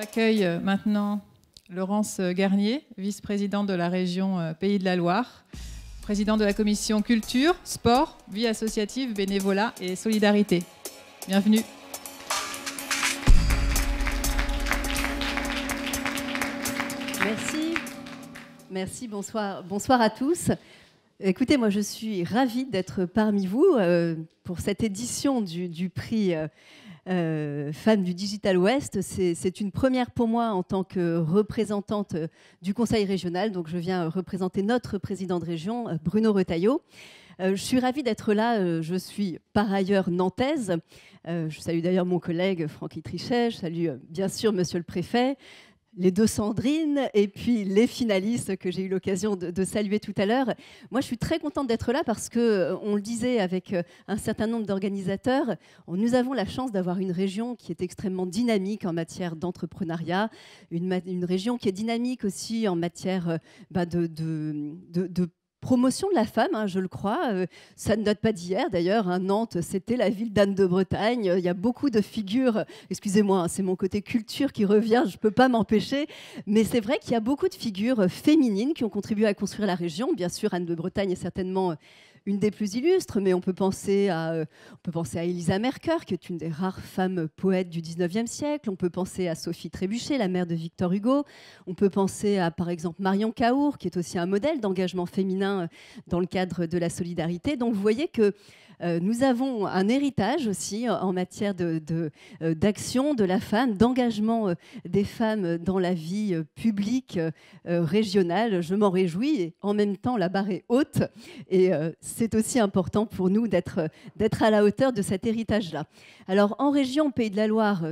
J'accueille maintenant Laurence Garnier, vice-présidente de la région Pays de la Loire, présidente de la commission culture, sport, vie associative, bénévolat et solidarité. Bienvenue. Merci. Merci, bonsoir à tous. Écoutez, moi je suis ravie d'être parmi vous pour cette édition du prix Femmes du Digital Ouest. C'est une première pour moi en tant que représentante du Conseil régional. Donc je viens représenter notre président de région, Bruno Retailleau. Je suis ravie d'être là. Je suis par ailleurs nantaise. Je salue d'ailleurs mon collègue Francky Trichet. Je salue bien sûr monsieur le préfet, les deux Sandrine et puis les finalistes que j'ai eu l'occasion de saluer tout à l'heure. Moi, je suis très contente d'être là parce qu'on le disait avec un certain nombre d'organisateurs, nous avons la chance d'avoir une région qui est extrêmement dynamique en matière d'entrepreneuriat, une région qui est dynamique aussi en matière de promotion de la femme, hein, je le crois. Ça ne date pas d'hier, d'ailleurs. Hein. Nantes, c'était la ville d'Anne de Bretagne. Il y a beaucoup de figures. Excusez-moi, hein, c'est mon côté culture qui revient. Je ne peux pas m'empêcher. Mais c'est vrai qu'il y a beaucoup de figures féminines qui ont contribué à construire la région. Bien sûr, Anne de Bretagne est certainement une des plus illustres, mais on peut penser à Elisa Mercœur, qui est une des rares femmes poètes du 19e siècle. On peut penser à Sophie Trébuchet, la mère de Victor Hugo. On peut penser à, par exemple, Marion Cahour, qui est aussi un modèle d'engagement féminin dans le cadre de la solidarité. Donc, vous voyez que nous avons un héritage aussi en matière d'action de la femme, d'engagement des femmes dans la vie publique régionale. Je m'en réjouis et en même temps la barre est haute et c'est aussi important pour nous d'être à la hauteur de cet héritage-là. Alors en région Pays de la Loire,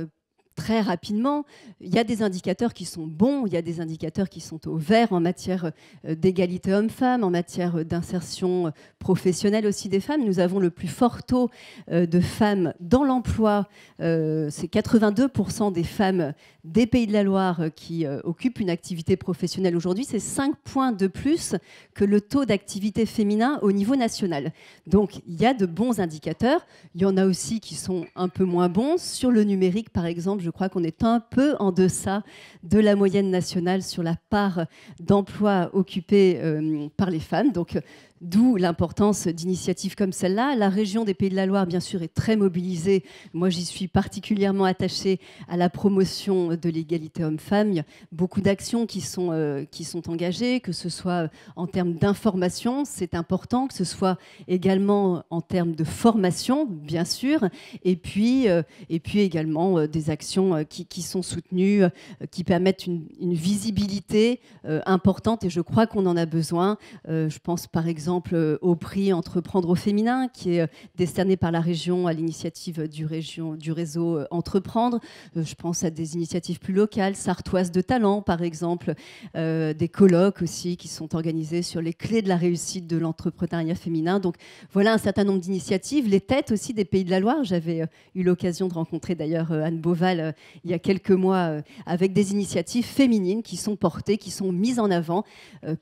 très rapidement, il y a des indicateurs qui sont bons, il y a des indicateurs qui sont au vert en matière d'égalité homme-femme, en matière d'insertion professionnelle aussi des femmes. Nous avons le plus fort taux de femmes dans l'emploi. C'est 82% des femmes des Pays de la Loire qui occupent une activité professionnelle aujourd'hui. C'est 5 points de plus que le taux d'activité féminin au niveau national. Donc, il y a de bons indicateurs. Il y en a aussi qui sont un peu moins bons. Sur le numérique, par exemple, je crois qu'on est un peu en deçà de la moyenne nationale sur la part d'emploi occupée par les femmes. Donc, d'où l'importance d'initiatives comme celle-là. La région des Pays de la Loire, bien sûr, est très mobilisée. Moi, j'y suis particulièrement attachée à la promotion de l'égalité homme-femme. Il y a beaucoup d'actions qui sont engagées, que ce soit en termes d'information, c'est important, que ce soit également en termes de formation, bien sûr, et puis également des actions qui sont soutenues, qui permettent une visibilité importante, et je crois qu'on en a besoin. Je pense par exemple au prix Entreprendre au féminin qui est décerné par la région à l'initiative du réseau Entreprendre. Je pense à des initiatives plus locales, sartoises de talent par exemple, des colloques aussi qui sont organisés sur les clés de la réussite de l'entrepreneuriat féminin. Donc voilà un certain nombre d'initiatives. Les têtes aussi des Pays de la Loire. J'avais eu l'occasion de rencontrer d'ailleurs Anne Beauval il y a quelques mois avec des initiatives féminines qui sont portées, qui sont mises en avant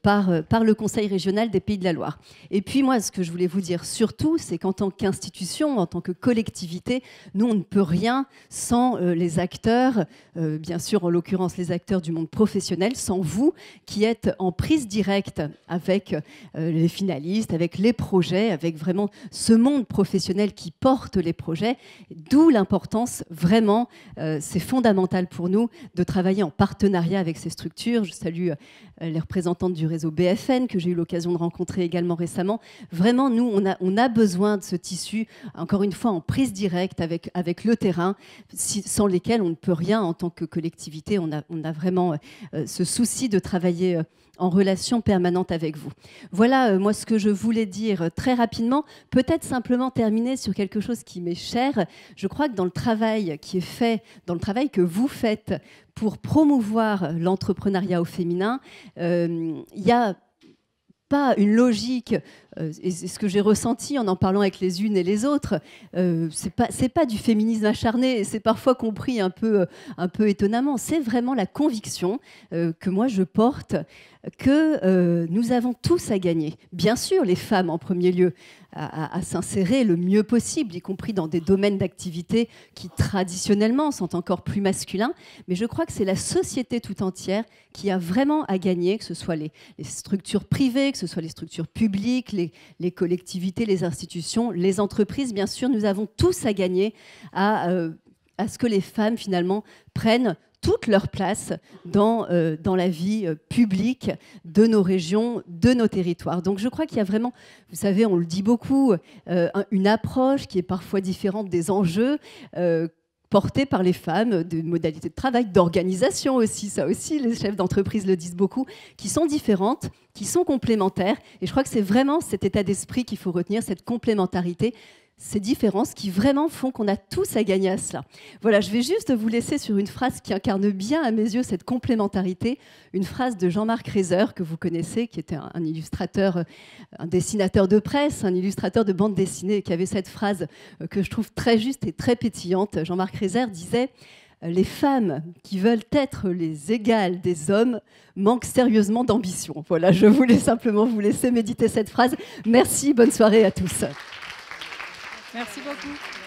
par le Conseil régional des Pays de la Loire. Et puis moi, ce que je voulais vous dire surtout, c'est qu'en tant qu'institution, en tant que collectivité, nous, on ne peut rien sans les acteurs, bien sûr, en l'occurrence les acteurs du monde professionnel, sans vous qui êtes en prise directe avec les finalistes, avec les projets, avec vraiment ce monde professionnel qui porte les projets. D'où l'importance, vraiment, c'est fondamental pour nous de travailler en partenariat avec ces structures. Je salue les représentantes du réseau BFN que j'ai eu l'occasion de rencontrer également récemment. Vraiment, nous, on a besoin de ce tissu, encore une fois, en prise directe avec le terrain, sans lesquels on ne peut rien en tant que collectivité. On a vraiment ce souci de travailler en relation permanente avec vous. Voilà, moi, ce que je voulais dire très rapidement. Peut-être simplement terminer sur quelque chose qui m'est cher. Je crois que dans le travail qui est fait, dans le travail que vous faites pour promouvoir l'entrepreneuriat au féminin, il y a pas une logique, et c'est ce que j'ai ressenti en parlant avec les unes et les autres, c'est pas du féminisme acharné, c'est parfois compris un peu étonnamment, c'est vraiment la conviction que moi je porte que nous avons tous à gagner. Bien sûr, les femmes en premier lieu, à s'insérer le mieux possible, y compris dans des domaines d'activité qui traditionnellement sont encore plus masculins. Mais je crois que c'est la société tout entière qui a vraiment à gagner, que ce soit les structures privées, que ce soit les structures publiques, les collectivités, les institutions, les entreprises. Bien sûr, nous avons tous à gagner à ce que les femmes, finalement, prennent toute leur place dans la vie publique de nos régions, de nos territoires. Donc je crois qu'il y a vraiment, vous savez, on le dit beaucoup, une approche qui est parfois différente des enjeux portés par les femmes, de modalités de travail, d'organisation aussi, ça aussi, les chefs d'entreprise le disent beaucoup, qui sont différentes, qui sont complémentaires. Et je crois que c'est vraiment cet état d'esprit qu'il faut retenir, cette complémentarité, ces différences qui vraiment font qu'on a tous à gagner à cela. Voilà, je vais juste vous laisser sur une phrase qui incarne bien à mes yeux cette complémentarité, une phrase de Jean-Marc Reiser, que vous connaissez, qui était un illustrateur, un dessinateur de presse, un illustrateur de bande dessinée, qui avait cette phrase que je trouve très juste et très pétillante. Jean-Marc Reiser disait « Les femmes qui veulent être les égales des hommes manquent sérieusement d'ambition ». Voilà, je voulais simplement vous laisser méditer cette phrase. Merci, bonne soirée à tous. Merci beaucoup.